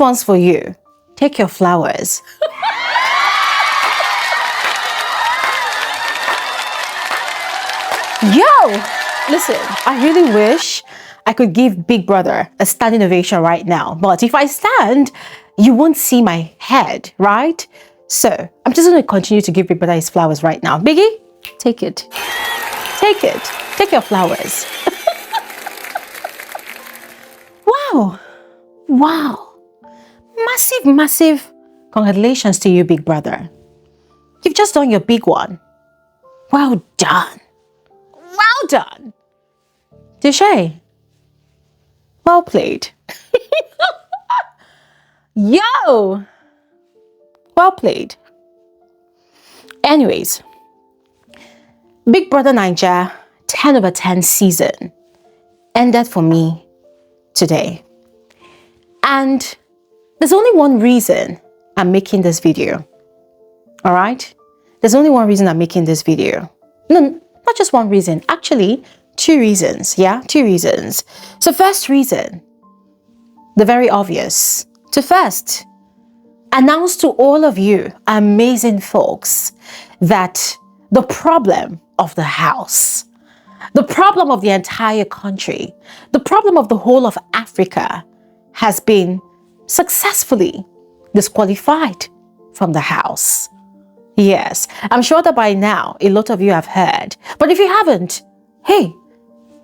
one's for you. Take your flowers. Yo, listen, I really wish I could give Big Brother a standing ovation right now. But if I stand, you won't see my head, right? So I'm just going to continue to give Big Brother his flowers right now. Biggie, take it. Take it. Take your flowers. Wow. Wow. Massive, massive congratulations to you, Big Brother. You've just done your big one. Well done. Well done. Touché. Well played. Yo. Well played. Anyways, Big Brother Naija 10/10 season ended for me today. And there's only one reason I'm making this video. All right? There's only one reason I'm making this video. No, not just one reason. Actually, two reasons. Yeah, two reasons. So first reason, the very obvious. To first announce to all of you amazing folks that the problem of the house, the problem of the entire country, the problem of the whole of Africa has been successfully disqualified from the house. Yes, I'm sure that by now a lot of you have heard, but if you haven't, hey,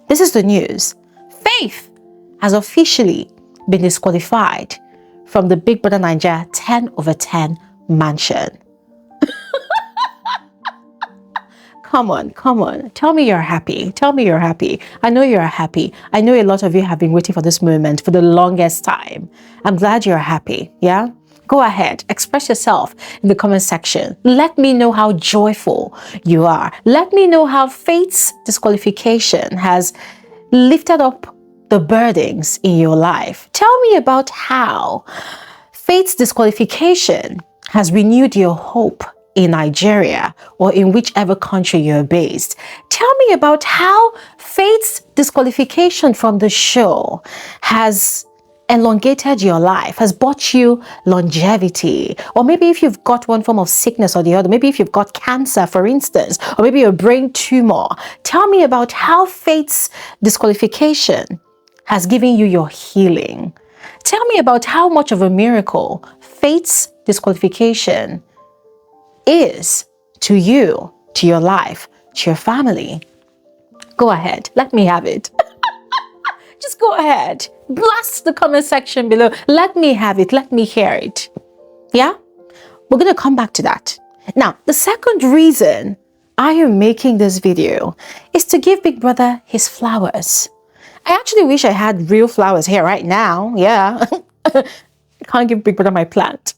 this is the news. Faith has officially been disqualified from the Big Brother Naija 10/10 mansion. Come on. Tell me you're happy. Tell me you're happy. I know you're happy. I know a lot of you have been waiting for this moment for the longest time. I'm glad you're happy. Yeah? Go ahead. Express yourself in the comment section. Let me know how joyful you are. Let me know how fate's disqualification has lifted up the burdens in your life. Tell me about how fate's disqualification has renewed your hope in Nigeria or in whichever country you're based. Tell me about how fate's disqualification from the show has elongated your life, has brought you longevity, or maybe if you've got one form of sickness or the other, maybe if you've got cancer, for instance, or maybe a brain tumor. Tell me about how fate's disqualification has given you your healing. Tell me about how much of a miracle fate's disqualification is to you, to your life, to your family. Go ahead, let me have it. Just go ahead, blast the comment section below. Let me have it, let me hear it. Yeah, we're gonna come back to that. Now, the second reason I am making this video is to give Big Brother his flowers. I actually wish I had real flowers here right now. Yeah, can't give Big Brother my plant.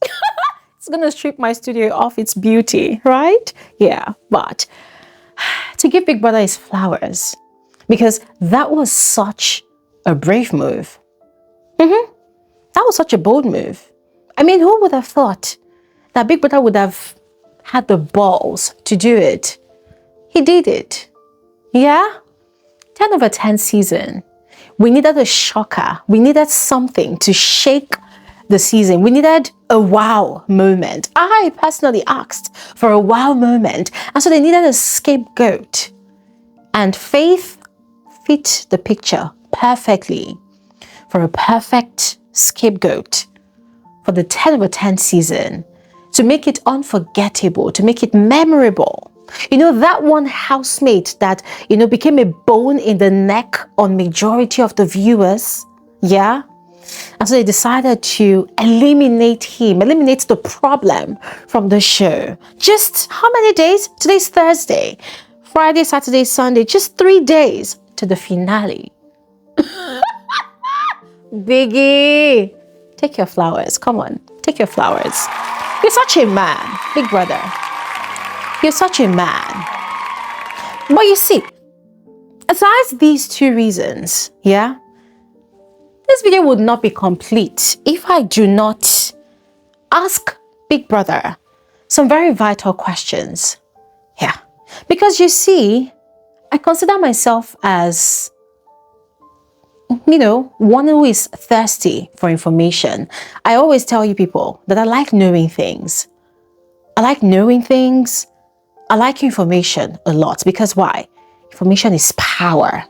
It's gonna strip my studio of its beauty, right? Yeah, but to give Big Brother his flowers, because that was such a brave move. That was such a bold move. I mean, who would have thought that Big Brother would have had the balls to do it? He did it. Yeah? 10/10 season. We needed a shocker. We needed something to shake the season. We needed a wow moment. I personally asked for a wow moment. And so they needed a scapegoat. And Faith fit the picture perfectly for a perfect scapegoat for the 10/10 season, to make it unforgettable, to make it memorable. You know, that one housemate that, became a bone in the neck on majority of the viewers. Yeah. And so they decided to eliminate the problem from the show. Just how many days? Today's Thursday. Friday, Saturday, Sunday, just 3 days to the finale. Biggie, take your flowers. Come on, take your flowers. You're such a man, Big Brother. You're such a man. But you see, besides these two reasons, yeah, this video would not be complete if I do not ask Big Brother some very vital questions. Yeah, because you see, I consider myself as one who is thirsty for information. I always tell you people that I like knowing things. I like knowing things. I like information a lot because why? Information is power.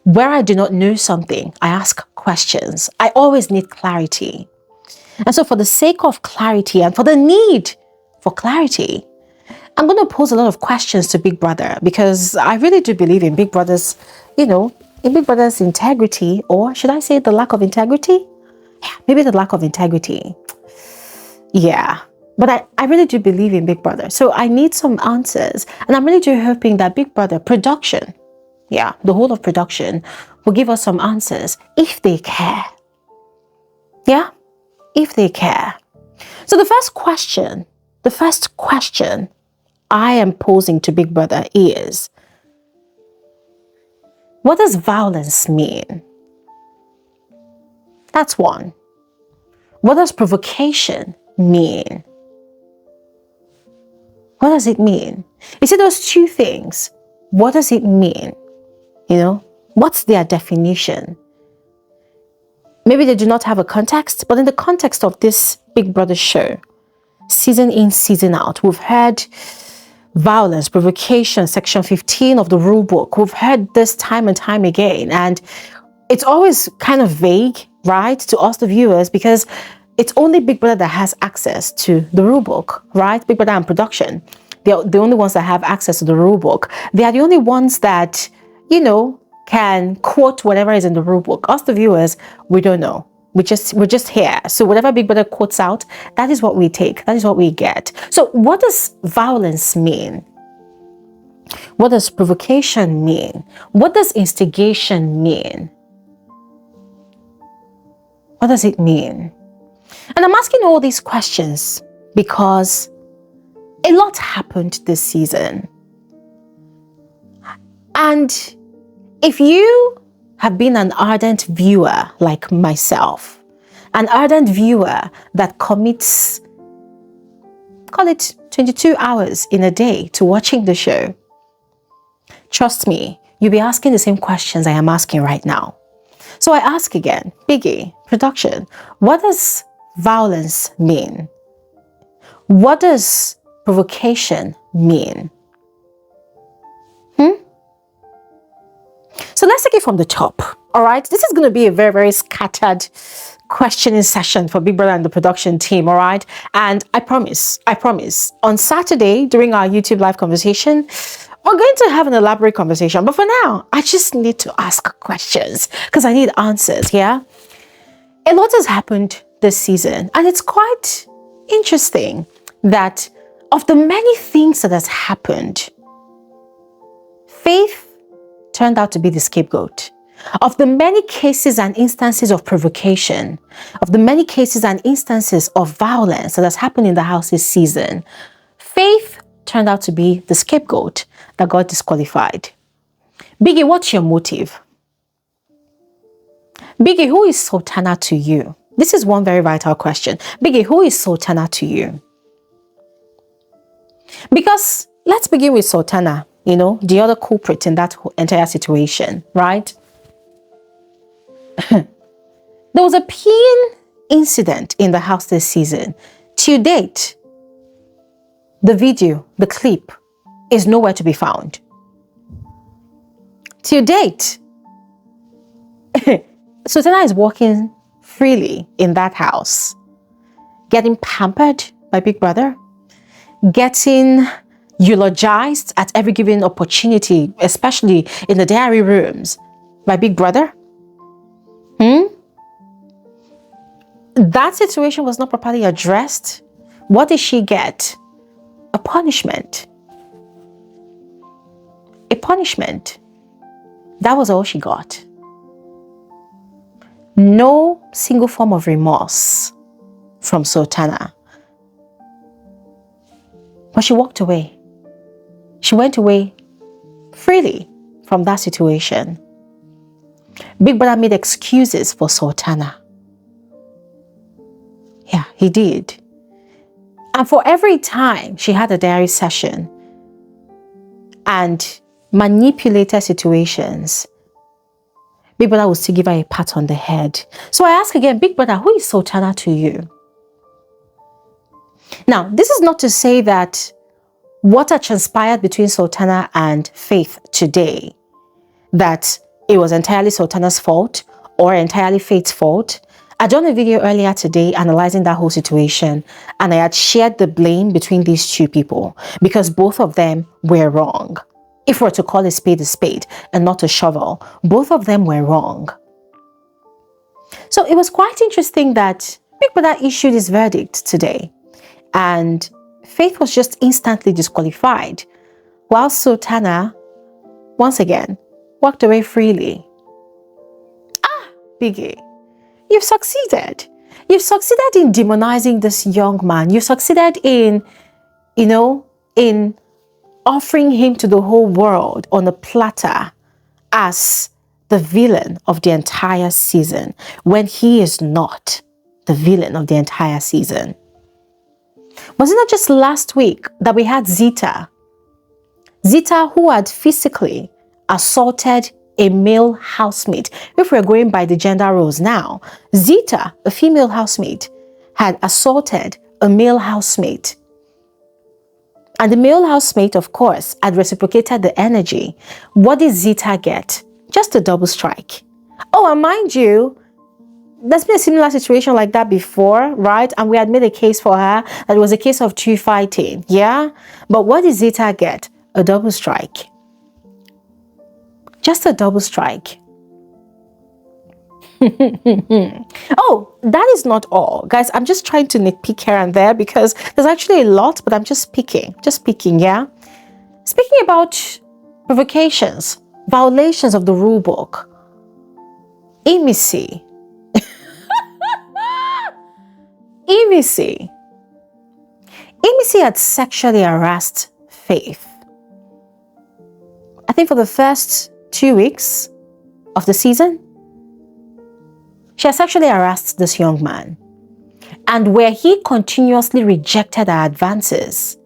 Where I do not know something, I ask questions. I always need clarity. And so for the sake of clarity and for the need for clarity, I'm going to pose a lot of questions to Big Brother because I really do believe in Big Brother's, in Big Brother's integrity, or should I say the lack of integrity? Yeah, maybe the lack of integrity. Yeah, but I really do believe in Big Brother. So I need some answers. And I'm really do hoping that Big Brother production, the whole of production, will give us some answers if they care. Yeah, if they care. So the first question I am posing to Big Brother is, what does violence mean? That's one. What does provocation mean? What does it mean? You see those two things? What does it mean? What's their definition? Maybe they do not have a context, but in the context of this Big Brother show, season in, season out, we've heard violence, provocation, section 15 of the rule book. We've heard this time and time again, and it's always kind of vague, right, to us, the viewers, because it's only Big Brother that has access to the rule book, right? Big Brother and production. They're the only ones that have access to the rule book. They are the only ones that, can quote whatever is in the rule book. Us, the viewers, we don't know. We're just here. So whatever Big Brother quotes out, that is what we take. That is what we get. So what does violence mean? What does provocation mean? What does instigation mean? What does it mean? And I'm asking all these questions because a lot happened this season. And if you have been an ardent viewer like myself, an ardent viewer that commits, call it 22 hours in a day to watching the show, trust me, you'll be asking the same questions I am asking right now. So I ask again, Biggie, production, what does violence mean? What does provocation mean? So let's take it from the top, all right? This is going to be a very, very scattered questioning session for Big Brother and the production team, all right? And I promise, on Saturday during our YouTube live conversation, we're going to have an elaborate conversation. But for now, I just need to ask questions because I need answers, yeah? A lot has happened this season, and it's quite interesting that of the many things that has happened, Faith turned out to be the scapegoat. Of the many cases and instances of provocation, of the many cases and instances of violence that has happened in the house this season, Faith turned out to be the scapegoat that got disqualified. Biggie, what's your motive? Biggie, who is Sultana to you? This is one very vital question. Biggie, who is Sultana to you? Because let's begin with Sultana, the other culprit in that entire situation, right? There was a peeing incident in the house this season. To date, the video, the clip, is nowhere to be found. To date, Sultana is walking freely in that house, getting pampered by Big Brother, getting eulogized at every given opportunity, especially in the diary rooms, by Big Brother. That situation was not properly addressed. What did she get? A punishment. A punishment. That was all she got. No single form of remorse from Sultana. But she walked away. She went away freely from that situation. Big Brother made excuses for Sultana. Yeah, he did. And for every time she had a diary session and manipulated situations, Big Brother will still give her a pat on the head. So I ask again, Big Brother, who is Sultana to you? Now, this is not to say that what had transpired between Sultana and Faith today, that it was entirely Sultana's fault or entirely Faith's fault. I done a video earlier today analyzing that whole situation, and I had shared the blame between these two people because both of them were wrong. If we're to call a spade and not a shovel, both of them were wrong. So it was quite interesting that Big Brother issued his verdict today, and Faith was just instantly disqualified, while Sultana, once again, walked away freely. Biggie, you've succeeded. You've succeeded in demonizing this young man. You've succeeded in, in offering him to the whole world on a platter as the villain of the entire season, when he is not the villain of the entire season. Was it not just last week that we had Zita? Zita, who had physically assaulted a male housemate. If we're going by the gender roles now, Zita, a female housemate, had assaulted a male housemate. And the male housemate, of course, had reciprocated the energy. What did Zita get? Just a double strike. Oh, and mind you, there's been a similar situation like that before, right? And we had made a case for her that it was a case of two fighting, yeah? But what did Zita get? A double strike. Just a double strike. Oh, that is not all. Guys, I'm just trying to nitpick here and there because there's actually a lot, but I'm just picking, yeah? Speaking about provocations, violations of the rule book, Emisi. Emisi had sexually harassed Faith. I think for the first 2 weeks of the season, she had sexually harassed this young man. And where he continuously rejected her advances,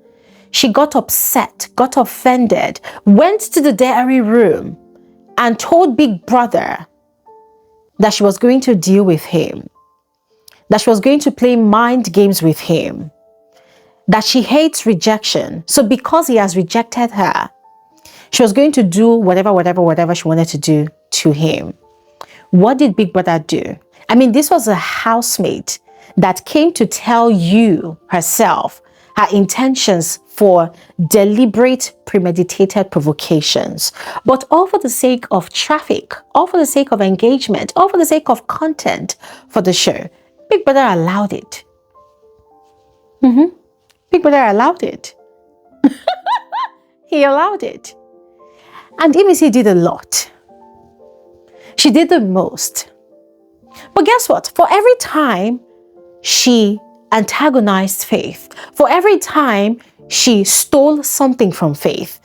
she got upset, got offended, went to the diary room and told Big Brother that she was going to deal with him, that she was going to play mind games with him, that she hates rejection. So because he has rejected her, she was going to do whatever she wanted to do to him. What did Big Brother do? I mean, this was a housemate that came to tell you herself her intentions for deliberate, premeditated provocations. But all for the sake of traffic, all for the sake of engagement, all for the sake of content for the show, Big Brother allowed it. Big Brother allowed it. He allowed it. And Emisi did a lot. She did the most. But guess what? For every time she antagonized Faith, for every time she stole something from Faith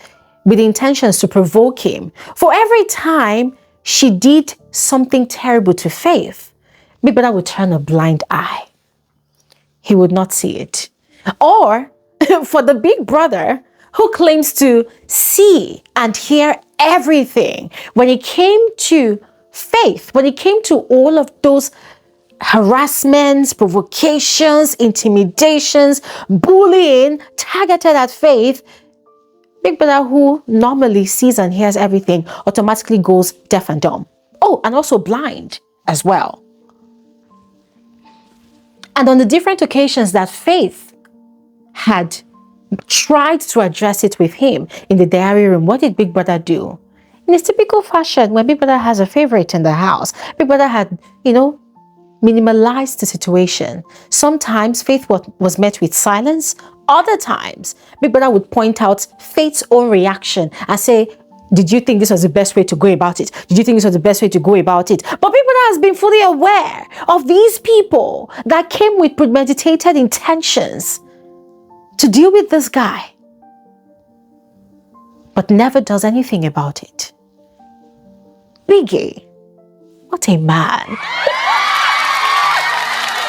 with intentions to provoke him, for every time she did something terrible to Faith, Big Brother would turn a blind eye. He would not see it. Or for the Big Brother who claims to see and hear everything, when it came to Faith, when it came to all of those harassments, provocations, intimidations, bullying targeted at Faith, Big Brother, who normally sees and hears everything, automatically goes deaf and dumb. Oh, and also blind as well. And on the different occasions that Faith had tried to address it with him in the diary room, what did Big Brother do? In his typical fashion, when Big Brother has a favorite in the house, Big Brother had, minimalized the situation. Sometimes Faith was met with silence. Other times, Big Brother would point out Faith's own reaction and say, did you think this was the best way to go about it? Did you think this was the best way to go about it? But Big Brother has been fully aware of these people that came with premeditated intentions to deal with this guy, but never does anything about it. Biggie, what a man.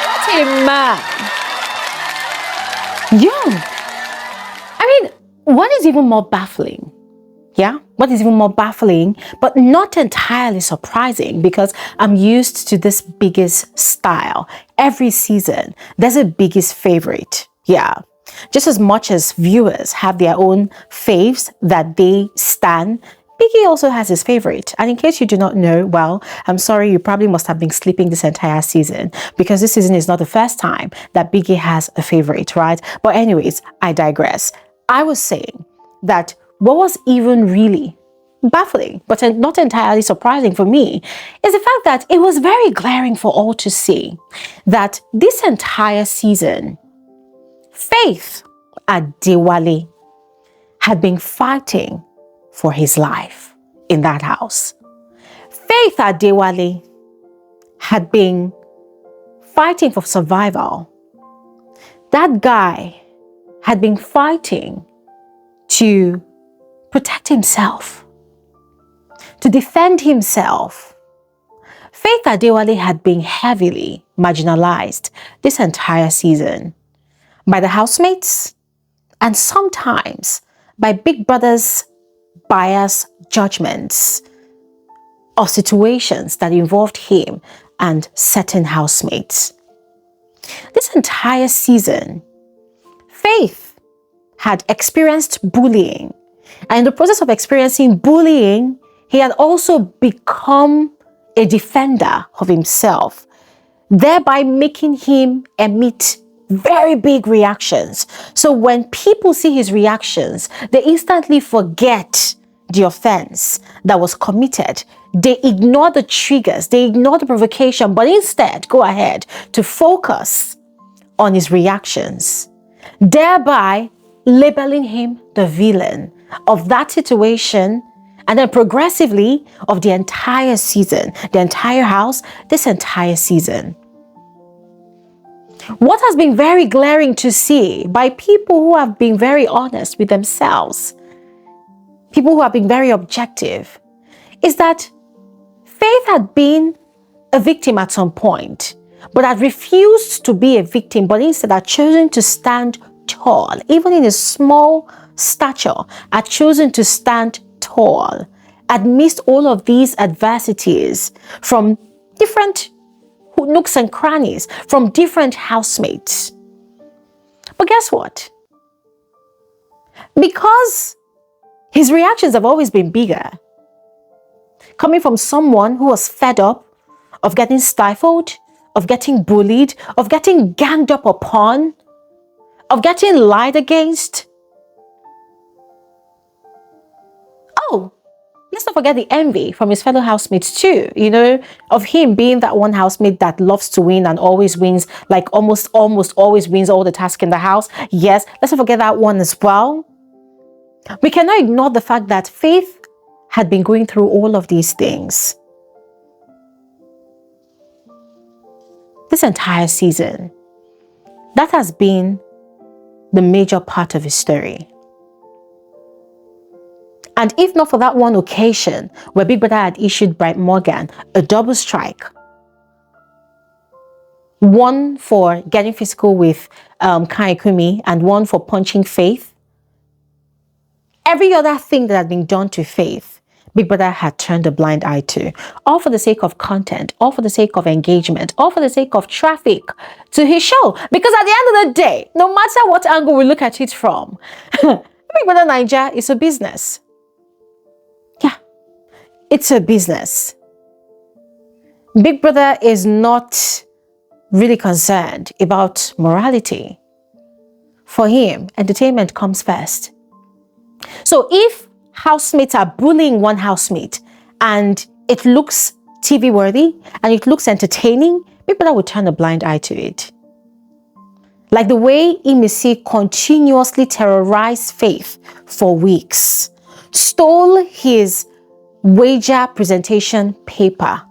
What a man. Young. I mean, what is even more baffling? Yeah, what is even more baffling, but not entirely surprising, because I'm used to this Biggie's style. Every season, there's a Biggie's favorite. Yeah, just as much as viewers have their own faves that they stan, Biggie also has his favorite. And in case you do not know, well, I'm sorry, you probably must have been sleeping this entire season, because this season is not the first time that Biggie has a favorite, right? But anyways, I digress. I was saying that what was even really baffling, but not entirely surprising for me, is the fact that it was very glaring for all to see that this entire season, Faith Adewale had been fighting for his life in that house. Faith Adewale had been fighting for survival. That guy had been fighting to protect himself, to defend himself. Faith Adewale had been heavily marginalized this entire season by the housemates and sometimes by Big Brother's biased judgments of situations that involved him and certain housemates. This entire season, Faith had experienced bullying. And in the process of experiencing bullying, he had also become a defender of himself, thereby making him emit very big reactions. So when people see his reactions, they instantly forget the offense that was committed. They ignore the triggers, they ignore the provocation, but instead go ahead to focus on his reactions, thereby labeling him the villain of that situation, and then progressively of the entire season, the entire house, this entire season. What has been very glaring to see by people who have been very honest with themselves, people who have been very objective, is that Faith had been a victim at some point, but had refused to be a victim, but instead had chosen to stand tall, even in his small stature, had chosen to stand tall amidst all of these adversities from different nooks and crannies, from different housemates. But guess what? Because his reactions have always been bigger, coming from someone who was fed up of getting stifled, of getting bullied, of getting ganged up upon, of getting lied against. Oh, let's not forget the envy from his fellow housemates too, of him being that one housemate that loves to win and always wins, like almost always wins all the tasks in the house. Yes, let's not forget that one as well. We cannot ignore the fact that Faith had been going through all of these things this entire season. That has been the major part of his story. And if not for that one occasion where Big Brother had issued Bright Morgan a double strike, one for getting physical with Kai Kumi and one for punching Faith, every other thing that had been done to Faith, Big Brother had turned a blind eye to, all for the sake of content, all for the sake of engagement, all for the sake of traffic to his show. Because at the end of the day, no matter what angle we look at it from, Big Brother Naija is a business. Yeah, it's a business. Big Brother is not really concerned about morality. For him, entertainment comes first. So if housemates are bullying one housemate and it looks TV worthy and it looks entertaining, Big Brother will turn a blind eye to it. Like the way Imisi continuously terrorized Faith for weeks, stole his wager presentation paper,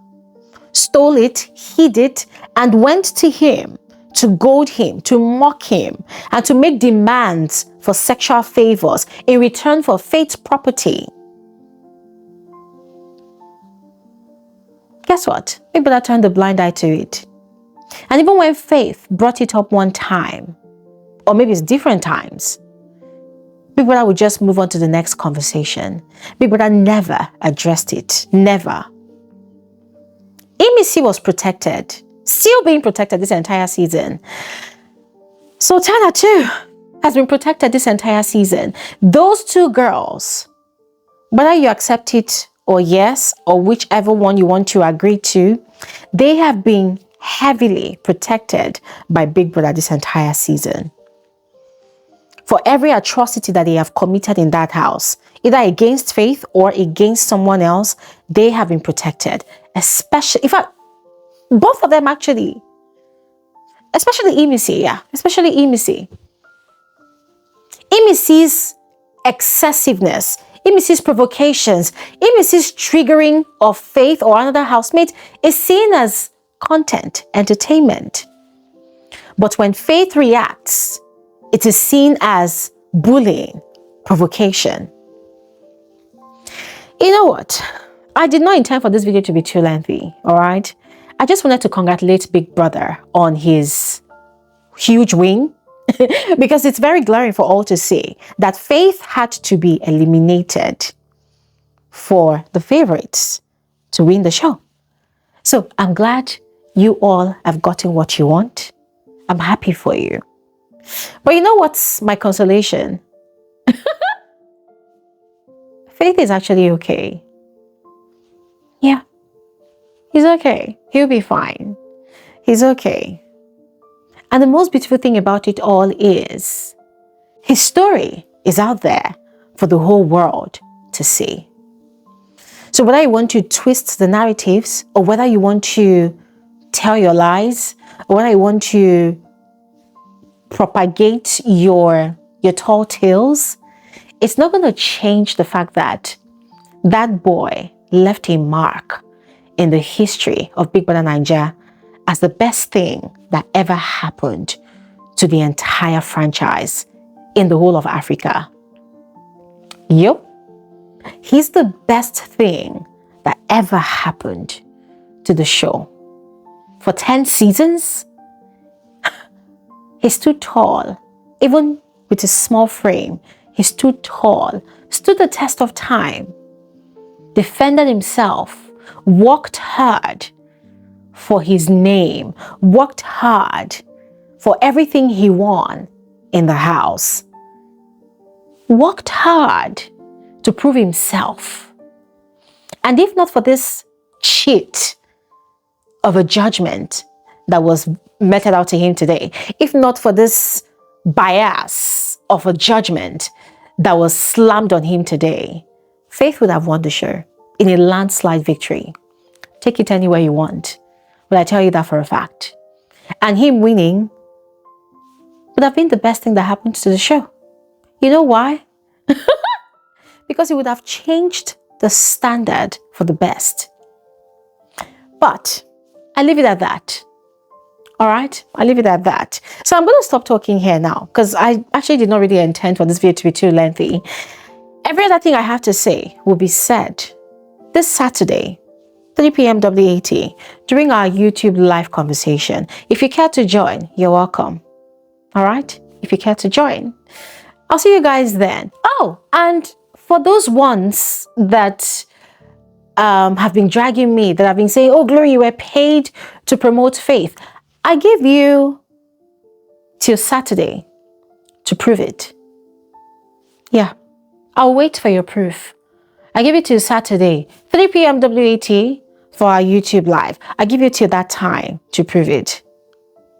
stole it, hid it, and went to him to goad him, to mock him, and to make demands for sexual favors in return for Faith's property. Guess what? Big Brother turned a blind eye to it. And even when Faith brought it up one time, or maybe it's different times, Big Brother would just move on to the next conversation. Big Brother never addressed it. Never. Emisi was protected. Still being protected this entire season. Sultana too has been protected this entire season. Those two girls, whether you accept it or yes, or whichever one you want to agree to, they have been heavily protected by Big Brother this entire season. For every atrocity that they have committed in that house, either against Faith or against someone else, they have been protected. Especially, in fact, both of them actually. Especially Emisi, yeah. Especially Emisi. Emisi's excessiveness, Emisi's provocations, Emisi's triggering of Faith or another housemate is seen as content, entertainment. But when Faith reacts, it is seen as bullying, provocation. You know what? I did not intend for this video to be too lengthy, all right? I just wanted to congratulate Big Brother on his huge win because it's very glaring for all to see that Faith had to be eliminated for the favorites to win the show. So I'm glad you all have gotten what you want. I'm happy for you. But you know what's my consolation? Faith is actually okay. Yeah. He's okay. He'll be fine. He's okay. And the most beautiful thing about it all is his story is out there for the whole world to see. So whether you want to twist the narratives or whether you want to tell your lies or whether you want to propagate your tall tales, it's not going to change the fact that that boy left a mark in the history of Big Brother Naija as the best thing that ever happened to the entire franchise in the whole of Africa. Yup. He's the best thing that ever happened to the show. For 10 seasons, he stood tall. Even with his small frame, he stood tall, stood the test of time, defended himself, worked hard for his name, worked hard for everything he won in the house, worked hard to prove himself. And if not for this cheat of a judgment that was meted out to him today, if not for this bias of a judgment that was slammed on him today, Faith would have won the show in a landslide victory. Take it anywhere you want, but I tell you that for a fact. And him winning would have been the best thing that happened to the show. You know why? Because it would have changed the standard for the best. But I leave it at that. All right, I leave it at that. So I'm going to stop talking here now because I actually did not really intend for this video to be too lengthy. Every other thing I have to say will be said this Saturday, 3 p.m. WAT, during our YouTube live conversation. If you care to join, you're welcome. All right, if you care to join, I'll see you guys then. Oh, and for those ones that have been dragging me, that have been saying, oh, Glory, you were paid to promote Faith. I give you till Saturday to prove it. Yeah, I'll wait for your proof. I give you till Saturday, 3 p.m. WAT for our YouTube live. I give you till that time to prove it.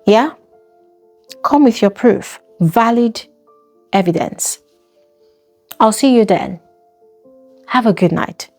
Yeah? Come with your proof, valid evidence. I'll see you then. Have a good night.